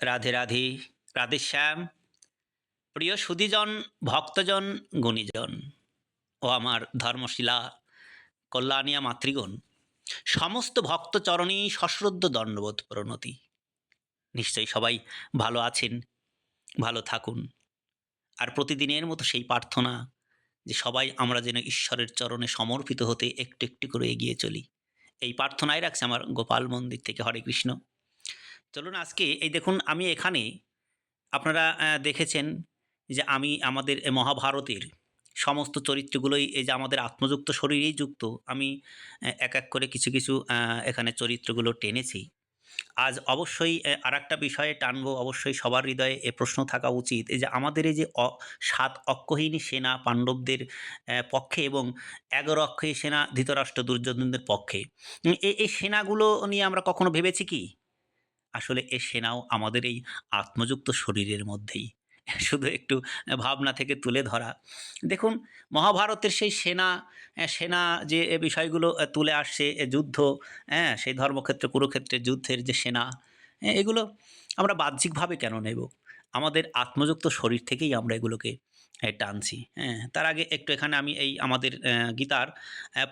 রাধে রাধে, রাধেশ্যাম। প্রিয় সুধীজন, ভক্তজন, গুণীজন ও আমার ধর্মশিলা কল্যাণিয়া মাতৃগণ, সমস্ত ভক্তচরণেই সশ্রদ্ধ দণ্ডবোধ প্রণতি। নিশ্চয়ই সবাই ভালো আছেন, ভালো থাকুন। আর প্রতিদিনের মতো সেই প্রার্থনা যে সবাই আমরা যেন ঈশ্বরের চরণে সমর্পিত হতে একটু একটু করে এগিয়ে চলি, এই প্রার্থনাই রাখছে আমার গোপাল মন্দির থেকে। হরে কৃষ্ণ। চলুন আজকে এই দেখুন, আমি এখানে আপনারা দেখেছেন যে আমি আমাদের মহাভারতের সমস্ত চরিত্রগুলোই এই যে আমাদের আত্মযুক্ত শরীরেই যুক্ত, আমি এক এক করে কিছু কিছু এখানে চরিত্রগুলো টেনেছি। আজ অবশ্যই আর একটা বিষয়ে টানবো, অবশ্যই সবার হৃদয়ে এ প্রশ্ন থাকা উচিত, এই যে আমাদের এই যে সাত অক্ষহীনী সেনা পাণ্ডবদের পক্ষে এবং 11 অক্ষয়ী সেনা ধৃতরাষ্ট্র দুর্যোধনদের পক্ষে, এই সেনাগুলো নিয়ে আমরা কখনো ভেবেছি কি? আসলে এ সেনাও আমাদের এই আত্মযুক্ত শরীরের মধ্যেই। শুধু একটু ভাবনা থেকে তুলে ধরা। দেখুন, মহাভারতের সেই সেনা যে এ বিষয়গুলো তুলে আসছে, যুদ্ধ, হ্যাঁ? সেই ধর্মক্ষেত্রে কুরুক্ষেত্রের যুদ্ধের যে সেনা, এগুলো আমরা বাহ্যিকভাবে কেন নেব? আমাদের আত্মযুক্ত শরীর থেকেই আমরা এগুলোকে টানছি, হ্যাঁ? তার আগে একটু এখানে আমি এই আমাদের গীতার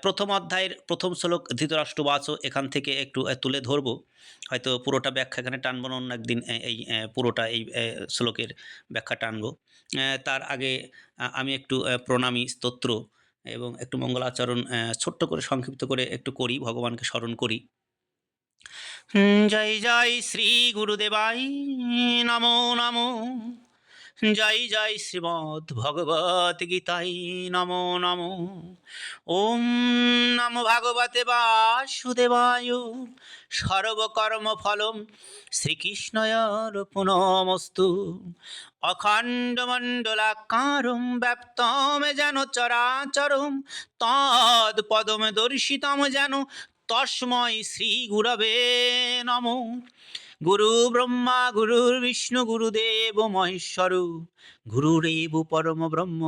১ম অধ্যায়ের ১ম শ্লোক ধৃতরাষ্ট্র উবাচ, এখান থেকে একটু তুলে ধরব। হয়তো পুরোটা ব্যাখ্যা এখানে টানব না, অন্য একদিন এই পুরোটা এই শ্লোকের ব্যাখ্যা টানব। তার আগে আমি একটু প্রণামী স্তোত্র এবং একটু মঙ্গলাচরণ ছোট্ট করে সংক্ষিপ্ত করে একটু করি, ভগবানকে স্মরণ করি। জয় জয় শ্রী গুরুদেবাই নমো নমো। জয় জয় শ্রীমদ্ ভগবত গীতাই নমো নমো। ওম নমো ভগবতে বাসুদেবায়। সর্বকর্মফলম শ্রীকৃষ্ণয়ার্পণমস্তু। অখণ্ডমণ্ডলাকারং ব্যাপ্তম যেন চরাচরম তৎপদম দর্শিতম যেন তস্মৈ শ্রী গুরবে নমঃ। গুরু ব্রহ্মা গুরুর্বিষ্ণু গুরুদেব মহেশ্বর, গুরুরেব পরম ব্রহ্ম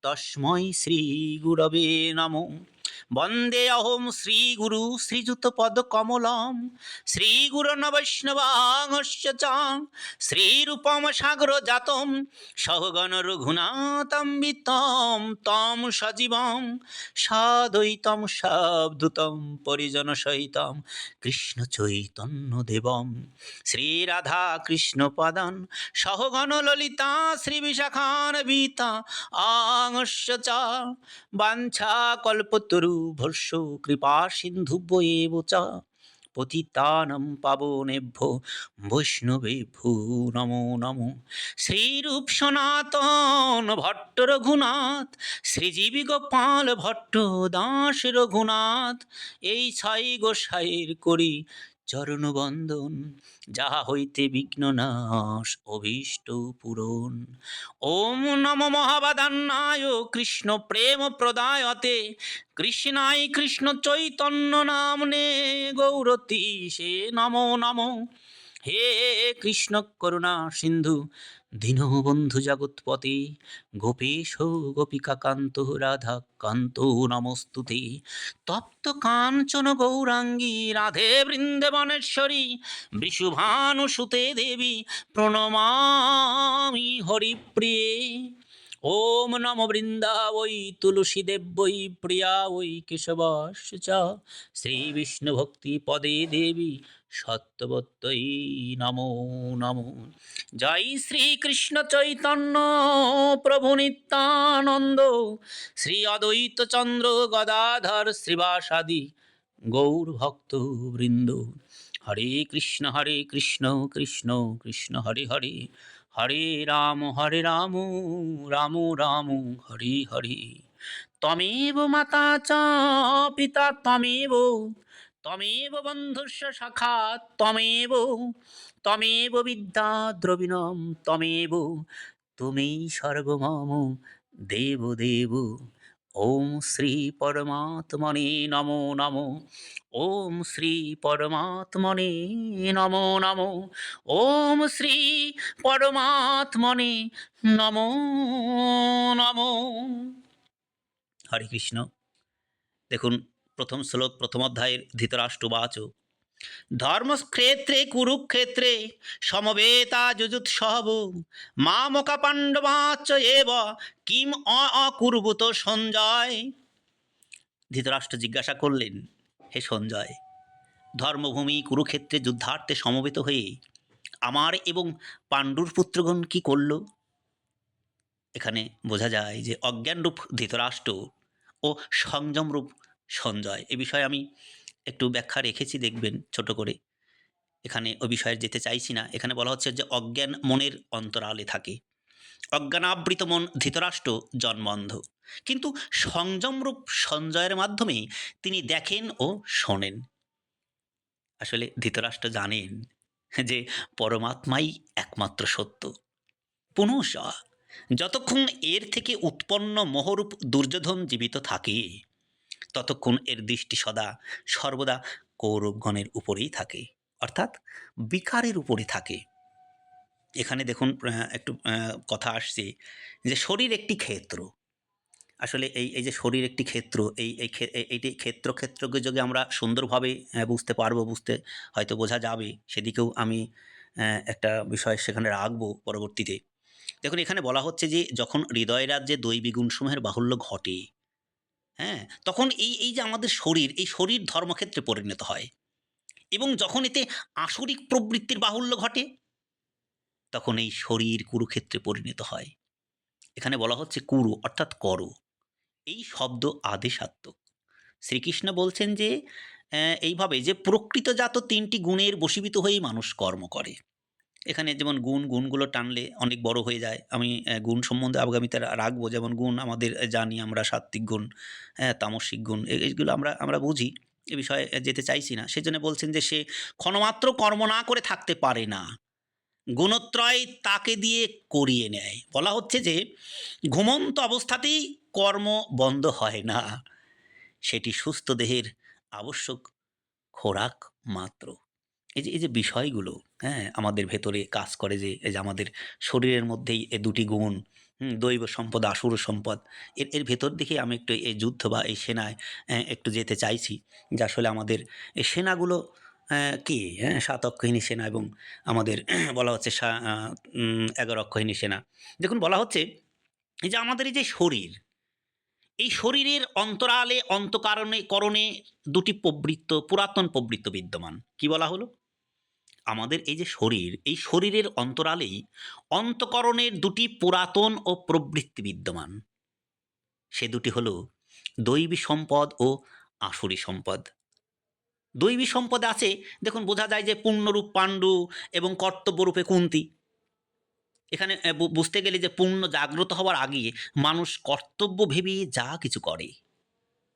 তস্মৈ শ্রী গুরবে নমঃ। বন্দে অহং শ্রী গুরু শ্রীযুত পদ কমলম, শ্রী গুরুন বৈষ্ণবাংশ্চ চ শ্রীরূপম সাগর জাতম সহগণ রঘুনাথম বিতম তম সজীবম সাদ্বৈতম সাবধূতম পরিজন সহিতম কৃষ্ণ চৈতন্য দেবম শ্রী রাধা কৃষ্ণ পদন সহগণ ললিতা শ্রী বিশাখান্বিতা আংশ্চ চ বাঞ্ছা কল্পতরুভর্ষ কৃপা সিন্ধুভ্যেব চ পতিতানাং পাবনেভ্যো বৈষ্ণবেভ্যো নমো নমো। শ্রীরূপ সনাতন ভট্ট রঘুনাথ, শ্রীজীবী গোপাল ভট্ট দাস রঘুনাথ, এই ছয় গোসাইয়ের করি চরণ বন্দন, যাহা হইতে বিঘ্ন নাশ অভীষ্ট পূরণ। ওম নম মহাবাদান্নায় কৃষ্ণ প্রেম প্রদায়তে, কৃষ্ণায় কৃষ্ণ চৈতন্য নামনে গৌরতী সে নমো নমো। হে কৃষ্ণ করুণা সিন্ধু দীনবন্ধু জগৎপতে, গোপেশ গোপিকা কান্ত রাধা কান্ত নমস্তুতে। তপ্ত কাঞ্চন গৌরাঙ্গী রাধে বৃন্দাবনেশ্বরী, বৃষভানুসুতে দেবী প্রণমামি হরিপ্রিয়ে। ওম নম বৃন্দাবৈ তুলসী দেব্যৈ প্রিয়া ওই কেশবাস্য চ, শ্রী বিষ্ণু ভক্তি পদে দেবী সত্যবত্যই নমো নমো। জয় শ্রী কৃষ্ণ চৈতন্য প্রভু নিত্যানন্দ, শ্রী অদ্বৈত চন্দ্র গদাধর শ্রীবাসাদি গৌর ভক্ত বৃন্দ। হরে কৃষ্ণ কৃষ্ণ কৃষ্ণ হরে হরে, হরে রাম রাম রাম হরে হরে। ত্বমেব মাতা চ পিতা ত্বমেব, ত্বমেব বন্ধুস্য সখা ত্বমেব, ত্বমেব বিদ্যা দ্রবিণম ত্বমেব, তুমি সর্বমম দেব দেব। ওম শ্রী পরমাত্মনে নমো নমো। ওম শ্রী পরমাত্মনে নমো নমো। ওম শ্রী পরমাত্মনে নমো নমো। হরে কৃষ্ণ। দেখুন, প্রথম শ্লোক প্রথম অধ্যায়ের ধৃতরাষ্ট্র উবাচ, ধর্মক্ষেত্রে কুরুক্ষেত্রে সমবেতা যুযুৎসব মামকা পাণ্ডবাচ এব কিম অকুর্বুত সঞ্জয়। ধৃতরাষ্ট্র জিজ্ঞাসা করলেন, হে সঞ্জয়, ধর্মভূমি কুরুক্ষেত্রে যুদ্ধার্থে সমবেত হয়ে আমার এবং পাণ্ডুর পুত্রগণ কি করল? এখানে বোঝা যায় যে অজ্ঞানরূপ ধৃতরাষ্ট্র ও সংযমরূপ সঞ্জয়। এ বিষয়ে আমি একটু ব্যাখ্যা রেখেছি, দেখবেন ছোট করে। এখানে ও বিষয়ে যেতে চাইছি না। এখানে বলা হচ্ছে যে অজ্ঞান মনের অন্তরালে থাকে, অজ্ঞানাবৃত মন ধৃতরাষ্ট্র জন্মন্ধ, কিন্তু সংযমরূপ সঞ্জয়ের মাধ্যমে তিনি দেখেন ও শোনেন। আসলে ধৃতরাষ্ট্র জানেন যে পরমাত্মাই একমাত্র সত্য। পুনঃ যতক্ষণ এর থেকে উৎপন্ন মোহরূপ দুর্যোধন জীবিত থাকে, ততক্ষণ এর দৃষ্টি সর্বদা কৌরবগণের উপরেই থাকে, অর্থাৎ বিকারের উপরে থাকে। এখানে দেখুন একটু কথা আসছে যে শরীর একটি ক্ষেত্র। আসলে এই যে শরীর একটি ক্ষেত্র, এইটি ক্ষেত্রকে যদি আমরা সুন্দরভাবে বুঝতে পারবো, হয়তো বোঝা যাবে, সেদিকেও আমি একটা বিষয় সেখানে রাখবো পরবর্তীতে। দেখুন, এখানে বলা হচ্ছে যে যখন হৃদয় রাজ্যে দৈবী গুণসমূহের বাহুল্য ঘটে, হ্যাঁ, তখন এই যে আমাদের শরীর, এই শরীর ধর্মক্ষেত্রে পরিণত হয়, এবং যখন এতে আসরিক প্রবৃত্তির বাহুল্য ঘটে, তখন এই শরীর কুরুক্ষেত্রে পরিণত হয়। এখানে বলা হচ্ছে কুরু অর্থাৎ করো, এই শব্দ আদেশাত্মক। শ্রীকৃষ্ণ বলছেন যে এইভাবে যে প্রকৃতজাত তিনটি গুণের বশীভূত হয়েই মানুষ কর্ম করে। এখানে যেমন গুণগুলো টানলে অনেক বড় হয়ে যায়। আমি গুণ সম্বন্ধে আগামীতে রাখবো। যেমন গুণ আমাদের জানি আমরা, সাত্ত্বিক গুণ, তামসিক গুণ, এইগুলো আমরা বুঝি। এ বিষয়ে যেতে চাইছি না। সেজন্য বলছেন যে সে ক্ষণমাত্র কর্ম না করে থাকতে পারে না, গুণত্রয় তাকে দিয়ে করিয়ে নেয়। বলা হচ্ছে যে ঘুমন্ত অবস্থাতেই কর্ম বন্ধ হয় না, সেটি সুস্থ দেহের আবশ্যক খোরাক মাত্র। এই যে বিষয়গুলো, হ্যাঁ, আমাদের ভেতরে কাজ করে, যে এই যে আমাদের শরীরের মধ্যেই এ দুটি গুণ, দৈব সম্পদ, আসুর সম্পদ, এর ভেতর দিকে আমি একটু এই যুদ্ধ বা এই সেনায় একটু যেতে চাইছি। যে আসলে আমাদের এই সেনাগুলো কি, হ্যাঁ, ৭ অক্ষৌহিণী সেনা এবং আমাদের বলা হচ্ছে ১১ অক্ষৌহিণী সেনা। দেখুন, বলা হচ্ছে এই যে আমাদের এই যে শরীর, এই শরীরের অন্তরালে অন্তকারণে করণে দুটি পুরাতন প্রবৃত্ত বিদ্যমান। কি বলা হলো? আমাদের এই যে শরীর, এই শরীরের অন্তরালেই অন্তঃকরণের দুটি পুরাতন ও প্রবৃত্তি বিদ্যমান। সে দুটি হলো দৈবী সম্পদ ও আসুরী সম্পদ। দৈবী সম্পদ আছে, দেখুন বোঝা যায় যে পূর্ণরূপ পাণ্ডু এবং কর্তব্যরূপে কুন্তী। এখানে বুঝতে গেলে যে পূর্ণ জাগ্রত হওয়ার আগে মানুষ কর্তব্য ভেবে যা কিছু করে,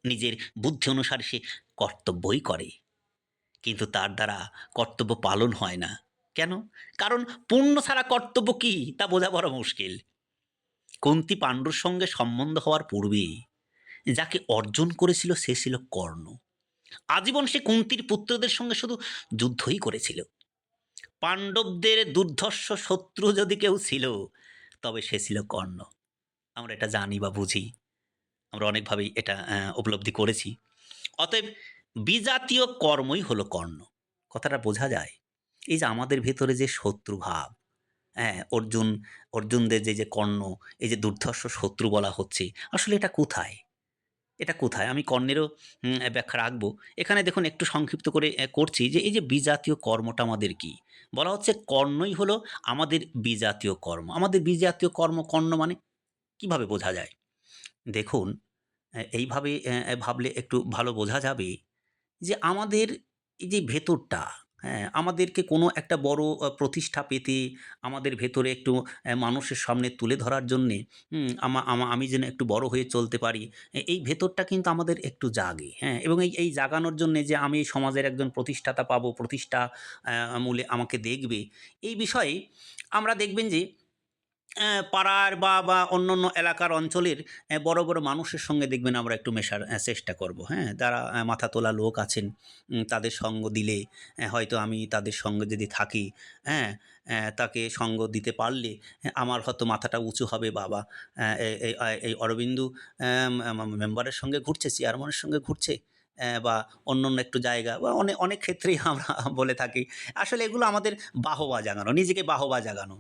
নিজের বুদ্ধি অনুসারে সে কর্তব্যই করে, কিন্তু তার দ্বারা কর্তব্য পালন হয় না। কেন? কারণ পুণ্য ছাড়া কর্তব্য কি তা বোঝা বড় মুশকিল। কুন্তী পাণ্ডুর সঙ্গে সম্বন্ধ হওয়ার পূর্বে যাকে অর্জন করেছিল সে ছিল কর্ণ। আজীবন সে কুন্তীর পুত্রদের সঙ্গে শুধু যুদ্ধই করেছিল। পাণ্ডবদের দুর্ধর্ষ শত্রু যদি কেউ ছিল, তবে সে ছিল কর্ণ। আমরা এটা জানি বা বুঝি, আমরা অনেকভাবেই এটা উপলব্ধি করেছি। অতএব বিজাতীয় কর্মই হলো কর্ণ। কথাটা বোঝা যায়। এই যে আমাদের ভেতরে যে শত্রু ভাব, হ্যাঁ, অর্জুনদের যে কর্ণ, এই যে দুর্ধর্ষ শত্রু বলা হচ্ছে, আসলে এটা কোথায়? এটা কোথায়? আমি কর্ণেরও ব্যাখ্যা রাখবো। এখানে দেখুন একটু সংক্ষিপ্ত করে করছি যে এই যে বিজাতীয় কর্মটা আমাদের কি? বলা হচ্ছে কর্ণই হলো আমাদের বিজাতীয় কর্ম। আমাদের বিজাতীয় কর্ম কর্ণ মানে কিভাবে বোঝা যায়? দেখুন, এইভাবে ভাবলে একটু ভালো বোঝা যাবে যে আমাদের এই যে ভেতরটা, হ্যাঁ, আমাদেরকে কোনো একটা বড় প্রতিষ্ঠা পেতে, আমাদের ভেতরে একটু মানুষের সামনে তুলে ধরার জন্যে, আমি যেন একটু বড় হয়ে চলতে পারি, এই ভেতরটা কিন্তু আমাদের একটু জাগে, হ্যাঁ, এবং এই জাগানোর জন্যে যে আমি এই সমাজের একজন প্রতিষ্ঠাতা পাবো, প্রতিষ্ঠা মূলে আমাকে দেখবে, এই বিষয়ে আমরা দেখবেন যে পাড়ার বা অন্যান্য এলাকার অঞ্চলের বড়, বড় মানুষের সঙ্গে দেখবেন আমরা একটু মেশার চেষ্টা করব, হ্যাঁ? যারা মাথা তোলা লোক আছেন, তাদের সঙ্গ দিলে, হয়তো আমি তাদের সঙ্গে যদি থাকি, হ্যাঁ? তাকে সঙ্গ দিতে পারলে আমার হয়তো মাথাটা উঁচু হবে, বাবা এই অরবিন্দু মেম্বারের সঙ্গে ঘুরছে, চেয়ারম্যানের সঙ্গে ঘুরছে, বা অন্য অন্য একটু জায়গা বা অনেক অনেক ক্ষেত্রেই আমরা বলে থাকি। আসলে এগুলো আমাদের বাহবা জাগানো, নিজেকে বাহবা জাগানো।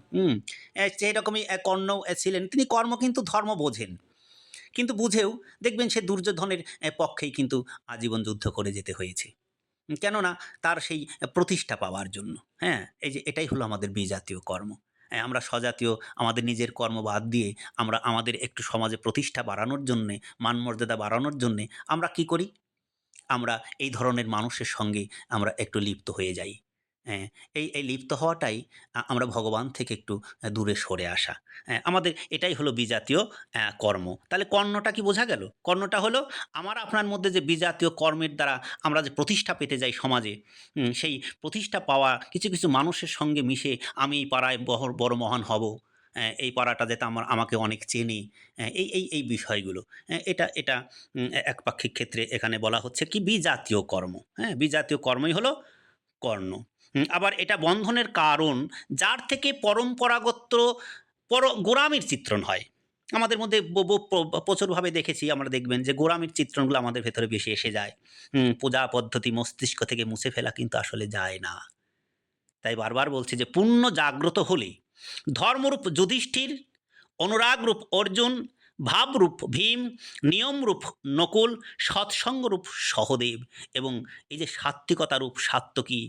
সেরকমই কর্ণ ছিলেন। তিনি কর্ম কিন্তু ধর্ম বোঝেন। কিন্তু বুঝেও দেখবেন সে দুর্যোধনের পক্ষেই কিন্তু আজীবন যুদ্ধ করে যেতে হয়েছে। কেননা তার সেই প্রতিষ্ঠা পাওয়ার জন্য। হ্যাঁ? এই যে এটাই হলো আমাদের বিজাতীয় কর্ম। আমরা স্বজাতীয় আমাদের নিজের কর্ম বাদ দিয়ে আমরা আমাদের একটু সমাজে প্রতিষ্ঠা বাড়ানোর জন্যে, মান-মর্যাদা বাড়ানোর জন্যে আমরা কি করি? আমরা এই ধরনের মানুষের সঙ্গে আমরা একটু লিপ্ত হয়ে যাই। হ্যাঁ, এই লিপ্ত হওয়াটাই আমরা ভগবান থেকে একটু দূরে সরে আসা। আমাদের এটাই হলো বিজাতীয় কর্ম। তাহলে কর্ণটা কি বোঝা গেল? কর্ণটা হলো আমার আপনার মধ্যে যে বিজাতীয় কর্মের দ্বারা আমরা যে প্রতিষ্ঠা পেতে যাই সমাজে, সেই প্রতিষ্ঠা পাওয়া কিছু, কিছু মানুষের সঙ্গে মিশে আমি এই পাড়ায় বড় মহান হব। এই পাড়াটা যাতে আমাকে অনেক চেনে। এই বিষয়গুলো। এটা একপাক্ষিক ক্ষেত্রে এখানে বলা হচ্ছে কি বিজাতীয় কর্ম। হ্যাঁ? বিজাতীয় কর্মই হলো কর্ণ। আবার এটা বন্ধনের কারণ যার থেকে পরম্পরাগত গোঁড়ামির চিত্রণ হয়। আমাদের মধ্যে প্রচুরভাবে দেখেছি আমরা দেখবেন যে গোঁড়ামির চিত্রণগুলো আমাদের ভেতরে বেশি এসে যায়। পূজা পদ্ধতি মস্তিষ্ক থেকে মুছে ফেলা কিন্তু আসলে যায় না। তাই বারবার বলছি যে পূর্ণ জাগ্রত হলে ধর্মরূপ যুধিষ্ঠির, অনুরাগরূপ অর্জুন, ভাবরূপ ভীম, নিয়মরূপ নকুল, সৎসঙ্গরূপ সহদেব এবং এই যে সাত্ত্বিকতারূপ সাত্ত্বকী,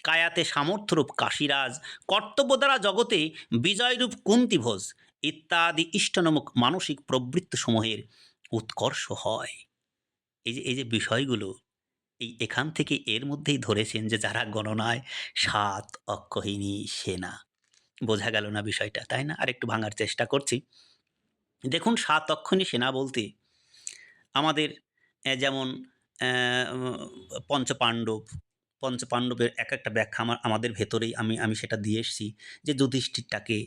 কায়াতে সামর্থ্যরূপ কাশীরাজ, কর্তব্য দ্বারা জগতে বিজয়রূপ কুন্তিভোজ ইত্যাদি ইষ্টনমক মানসিক প্রবৃত্তিসমূহের উৎকর্ষ হয়। এই যে বিষয়গুলো এখান থেকে এর মধ্যেই ধরেছেন যে যারা গণনায় ৭ অক্ষৌহিণী সেনা। বোঝা গেল না বিষয়টা, তাই না? আরেকটু ভাঙার চেষ্টা করছি। দেখুন ৭ অক্ষৌহিণী সেনা বলতে আমাদের যেমন অ্যা ম পঞ্চপাণ্ডব, পঞ্চপাণ্ডবের একেকটা ব্যাখ্যা আমাদের ভেতরেই আমি সেটা দিয়ে এসছি যে যুধিষ্ঠিরটাকে,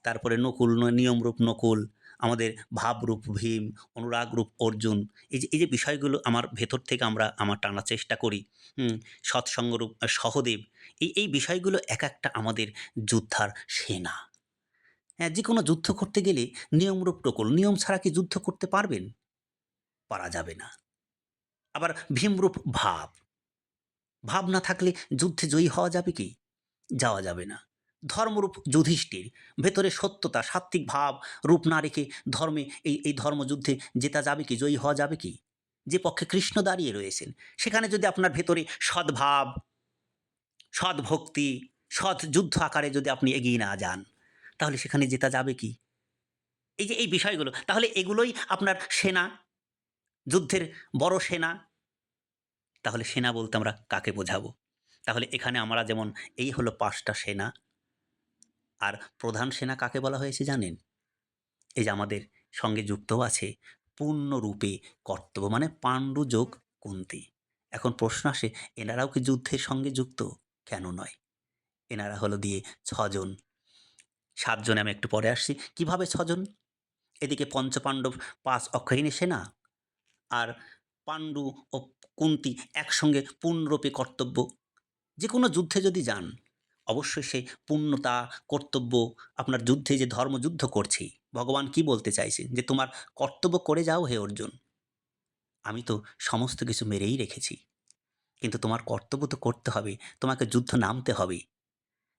তারপরে নকুল নিয়মরূপ নকুল, আমাদের ভাবরূপ ভীম, অনুরাগরূপ অর্জুন। এই যে বিষয়গুলো আমার ভেতর থেকে আমার টানার চেষ্টা করি। হুম? সৎসঙ্গরূপ সহদেব। এই বিষয়গুলো একেকটা আমাদের যোদ্ধার সেনা। হ্যাঁ, যেকোনো যুদ্ধ করতে গেলে নিয়মরূপ নকুল, নিয়ম ছাড়া কি যুদ্ধ করতে পারবেন? পারা যাবে না। আবার ভীমরূপ ভাব, ভাব না থাকলে যুদ্ধে জয়ী হওয়া যাবে কি? যাওয়া যাবে না। ধর্মরূপ যুধিষ্ঠির, ভেতরে সত্যতা, সাত্ত্বিক ভাব, রূপ না রেখে ধর্মে এই ধর্মযুদ্ধে জেতা যাবে কি? জয়ী হওয়া যাবে কি? যে পক্ষে কৃষ্ণ দাঁড়িয়ে রয়েছেন, সেখানে যদি আপনার ভেতরে সদ্ভাব, সদ্ভক্তি, সৎ যুদ্ধ আকারে যদি আপনি এগিয়ে না যান, তাহলে সেখানে জেতা যাবে কি? এই যে এই বিষয়গুলো, তাহলে এগুলোই আপনার সেনা, যুদ্ধের বড় সেনা। তাহলে সেনা বলতে আমরা কাকে বোঝাবো? তাহলে এখানে আমরা যেমন এই হলো ৫ টা সেনা, আর প্রধান সেনা কাকে বলা হয়েছে জানেন? এই যে আমাদের সঙ্গে যুক্তও আছে পূর্ণরূপে কর্তব্য মানে পাণ্ডু যোগ কুন্তি। এখন প্রশ্ন আসে এনারাও কি যুদ্ধের সঙ্গে যুক্ত? কেন নয়? এনারা হলো দিয়ে ৬ জন। ৭ জনে আমি একটু পরে আসছি। কিভাবে ৬ জন? এদিকে পঞ্চপাণ্ডব ৫ অক্ষৌহিণী সেনা আর পাণ্ডু ও কুন্তি একসঙ্গে পূর্ণরূপে কর্তব্য। যেকোনো যুদ্ধে যদি যান, অবশ্যই সেই পূর্ণতা, কর্তব্য আপনার যুদ্ধে যে ধর্মযুদ্ধ করছি, ভগবান কি বলতে চাইছেন? যে তোমার কর্তব্য করে যাও হে অর্জুন। আমি তো সমস্ত কিছু মেরেই রেখেছি। কিন্তু তোমার কর্তব্য তো করতে হবে। তোমাকে যুদ্ধ নামতে হবে।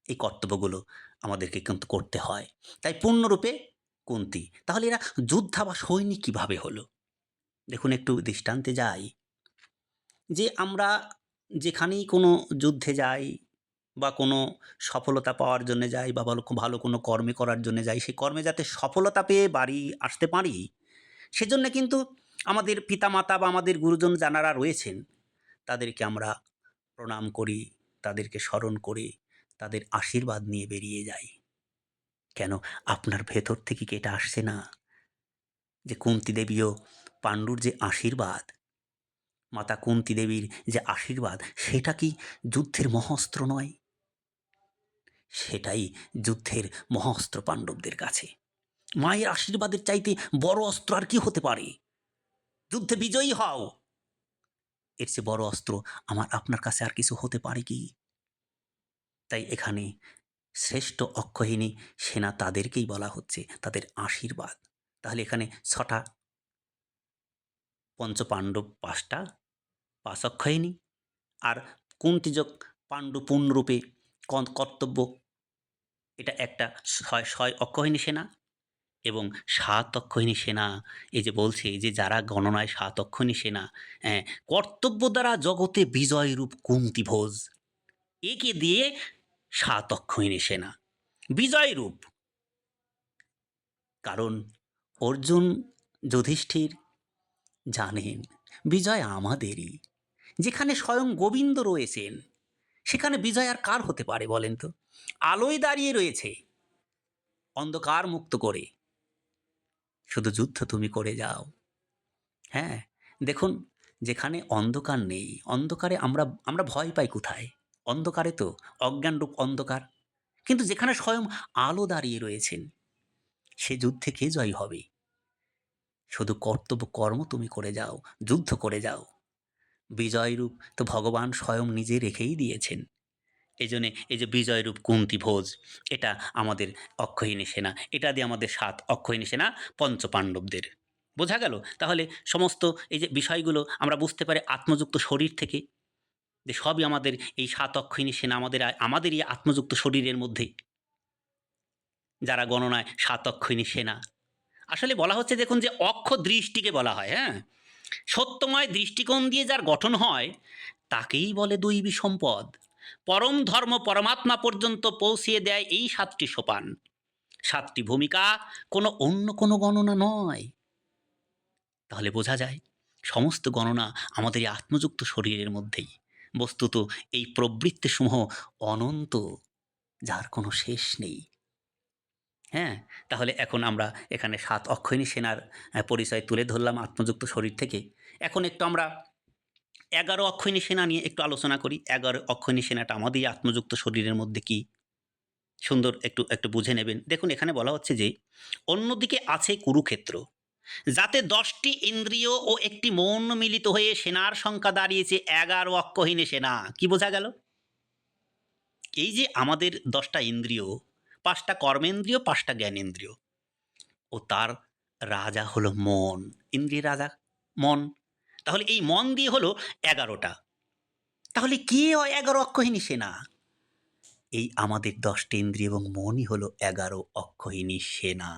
এই কর্তব্যগুলো আমাদেরকে কিন্তু করতে হয়। তাই পূর্ণরূপে কুন্তি। তাহলে এরা যোদ্ধা বা সৈনিক কিভাবে হলো? দেখুন একটু দৃষ্টান্তে যাই। যে আমরা যেখানেই কোনো যুদ্ধে যাই বা কোনো সফলতা পাওয়ার জন্যে যাই বা ভালো ভালো কোনো কর্মে করার জন্যে যাই, সেই কর্মে যাতে সফলতা পেয়ে বাড়ি আসতে পারি, সেজন্যে কিন্তু আমাদের পিতামাতা বা আমাদের গুরুজন যারা রয়েছেন, তাদেরকে আমরা প্রণাম করি, তাদেরকে স্মরণ করে, তাদের আশীর্বাদ নিয়ে বেরিয়ে যাই। কেন? আপনার ভেতর থেকে কি এটা আসছে না? যে কুন্তী দেবীও পাণ্ডুর যে আশীর্বাদ, মাতা কুন্তী দেবীর যে আশীর্বাদ, সেটা কি যুদ্ধের মহাস্ত্র নয়? সেটাই যুদ্ধের মহাস্ত্র পাণ্ডবদের কাছে। মায়ের আশীর্বাদের চাইতে বড় অস্ত্র আর কি হতে পারে? যুদ্ধে বিজয়ী হও। এর চেয়ে বড় অস্ত্র আমার আপনার কাছে আর কিছু হতে পারে কি? তাই এখানে শ্রেষ্ঠ অক্ষৌহিণী সেনা তাদেরকেই বলা হচ্ছে, তাদের আশীর্বাদ। তাহলে এখানে ৬ টা, পঞ্চপাণ্ডব ৫ টা, 5 অক্ষয়িনী, আর কুন্তিযোগ পাণ্ডু পূর্ণরূপে কর্তব্য, এটা একটা 6 অক্ষয়িনী সেনা এবং 7 অক্ষয়িনী সেনা। এই যে বলছে যে যারা গণনায় 7 অক্ষয়িনী সেনা, হ্যাঁ, কর্তব্য দ্বারা জগতে বিজয়রূপ কুন্তিভোজ, একে দিয়ে 7 অক্ষয়িনী সেনা বিজয়রূপ। কারণ অর্জুন যুধিষ্ঠির জানেন বিজয় আমাদেরই। যেখানে স্বয়ং গোবিন্দ রয়েছেন সেখানে বিজয় আর কার হতে পারে বলেন তো? আলোয় দাঁড়িয়ে রয়েছে অন্ধকার মুক্ত করে, শুধু যুদ্ধ তুমি করে যাও। হ্যাঁ, দেখুন, যেখানে অন্ধকার নেই, অন্ধকারে আমরা আমরা ভয় পাই কোথায়? অন্ধকারে তো, অজ্ঞানরূপ অন্ধকার। কিন্তু যেখানে স্বয়ং আলো দাঁড়িয়ে রয়েছেন, সে যুদ্ধে কে জয়ী হবে? শুধু কর্তব্য কর্ম তুমি করে যাও, যুদ্ধ করে যাও। বিজয়রূপ তো ভগবান স্বয়ং নিজে রেখেই দিয়েছেন। এইজন্যে এই যে বিজয়রূপ কুন্তিভোজ, এটা আমাদের অক্ষয়িনী সেনা। এটা দিয়ে আমাদের 7 অক্ষয়িনী সেনা পঞ্চপাণ্ডবদের। বোঝা গেল? তাহলে সমস্ত এই যে বিষয়গুলো আমরা বুঝতে পারি আত্মযুক্ত শরীর থেকে, যে সবই আমাদের এই 7 অক্ষয়িনী সেনা আমাদেরই আত্মযুক্ত শরীরের মধ্যে, যারা গণনায় 7 অক্ষয়িনী সেনা। আসলে বলা হচ্ছে, দেখুন, যে অক্ষ দৃষ্টিকে বলা হয়, হ্যাঁ? সত্যময় দৃষ্টিকোণ দিয়ে যার গঠন হয় তাকেই বলে দৈবী সম্পদ। পরম ধর্ম পরমাত্মা পর্যন্ত পৌঁছিয়ে দেয় এই 7টি সোপান, 7টি ভূমিকা, কোনো অন্য কোনো গণনা নয়। তাহলে বোঝা যায় সমস্ত গণনা আমাদের এই আত্মযুক্ত শরীরের মধ্যেই। বস্তুত এই প্রবৃত্তিসমূহ অনন্ত, যার কোনো শেষ নেই। হ্যাঁ, তাহলে এখন আমরা এখানে 7 অক্ষয়িনী সেনার পরিচয় তুলে ধরলাম আত্মযুক্ত শরীর থেকে। এখন একটু আমরা 11 অক্ষয়িনী সেনা নিয়ে একটু আলোচনা করি। 11 অক্ষয়িনী সেনাটা আমাদের এই আত্মযুক্ত শরীরের মধ্যে কি? সুন্দর একটু একটু বুঝে নেবেন। দেখুন, এখানে বলা হচ্ছে যে, অন্যদিকে আছে কুরুক্ষেত্র, যাতে 10টি ইন্দ্রিয় ও একটি মন মিলিত হয়ে সেনার সংখ্যা দাঁড়িয়েছে 11 অক্ষয়িনী সেনা। কি বোঝা গেল? এই যে আমাদের 10টা ইন্দ্রিয়, 5টা কর্মেন্দ্রিয়, 5টা জ্ঞানেন্দ্রিয়, ও তার রাজা হলো মন। ইন্দ্রিয়ের রাজা মন। তাহলে এই মন দিয়ে হলো 11টা। তাহলে কে 11 অক্ষয়িনী সেনা? এই আমাদের 10টি ইন্দ্রিয় এবং মনই হলো 11 অক্ষয়িনী সেনা।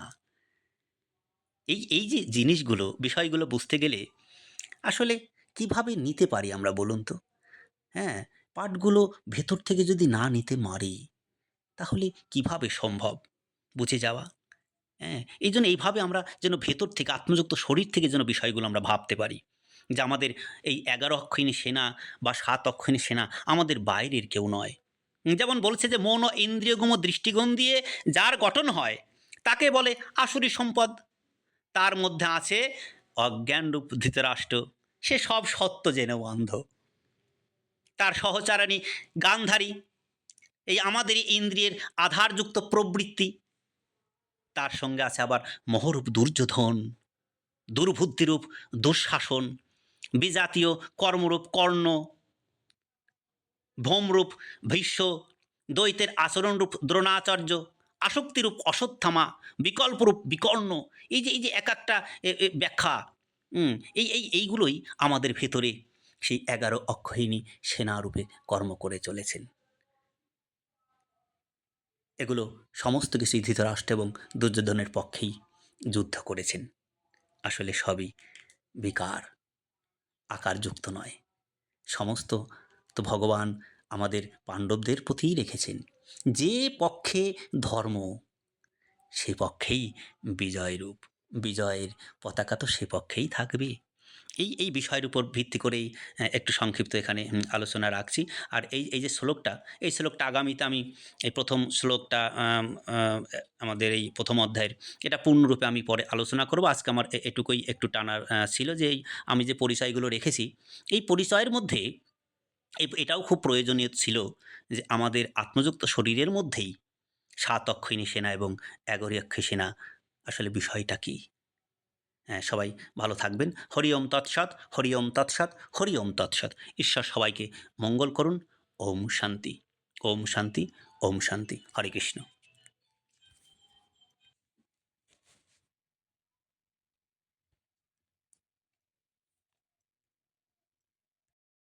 এই যে জিনিসগুলো, বিষয়গুলো বুঝতে গেলে আসলে কিভাবে নিতে পারি আমরা বলুন তো? হ্যাঁ, পাঠগুলো ভেতর থেকে যদি না নিতে মারি, তাহলে কিভাবে সম্ভব বুঝে যাওয়া? হ্যাঁ, এইজন্য এইভাবে আমরা যেন ভেতর থেকে, আত্মযুক্ত শরীর থেকে যেন বিষয়গুলো আমরা ভাবতে পারি। যে আমাদের এই 11 অক্ষয়িনী সেনা বা 7 অক্ষয়িনী সেনা আমাদের বাইরের কেউ নয়। যেমন বলছে যে মন ও ইন্দ্রিয়গুম দৃষ্টিগুণ দিয়ে যার গঠন হয় তাকে বলে আসুরি সম্পদ। তার মধ্যে আছে অজ্ঞানরূপ ধৃতরাষ্ট্র, সে সব সত্য জেনেও অন্ধ। তার সহচারিণী গান্ধারী, এই আমাদের ইন্দ্রিয়ের আধারযুক্ত প্রবৃত্তি। তার সঙ্গে আছে আবার মহরূপ দুর্যোধন, দুর্বুদ্ধিরূপ দুঃশাসন, বিজাতীয় কর্মরূপ কর্ণ, ভোমরূপ ভীষ্ম, দ্বৈতের আচরণরূপ দ্রোণাচার্য, আসক্তিরূপ অশ্বত্থামা, বিকল্পরূপ বিকর্ণ। এই যে এক একটা ব্যাখ্যা, এইগুলোই আমাদের ভেতরে সেই 11 অক্ষয়িনী সেনারূপে কর্ম করে চলেছেন। এগুলো সমস্ত কিছুই ধৃতরাষ্ট্র এবং দুর্যোধনের পক্ষেই যুদ্ধ করেছেন। আসলে সবই বিকার, আকারযুক্ত নয়। সমস্ত তো ভগবান আমাদের পাণ্ডবদের প্রতিই রেখেছেন। যে পক্ষে ধর্ম, সে পক্ষেই বিজয়রূপ, বিজয়ের পতাকা তো সে পক্ষেই থাকবে। এই বিষয়ের উপর ভিত্তি করেই একটু সংক্ষিপ্ত এখানে আলোচনা রাখছি। আর এই যে শ্লোকটা, এই শ্লোকটা আগামীতে আমি এই প্রথম শ্লোকটা আমাদের এই প্রথম অধ্যায়ের, এটা পূর্ণরূপে আমি পরে আলোচনা করব। আজকে আমার এটুকুই একটু টানার ছিল যে আমি যে পরিচয়গুলো রেখেছি, এই পরিচয়ের মধ্যে এটাও খুব প্রয়োজনীয় ছিল যে আমাদের আত্মযুক্ত শরীরের মধ্যেই 7 অক্ষয়িনী সেনা এবং 11 অক্ষয় সেনা, আসলে বিষয়টা কী? হ্যাঁ, সবাই ভালো থাকবেন। হরি ওম তৎসৎ, হরি ওম তৎসৎ, হরি ওম তৎসৎ। ঈশ্বর সবাইকে মঙ্গল করুন। ওম শান্তি, ওম শান্তি, ওম শান্তি। হরে কৃষ্ণ।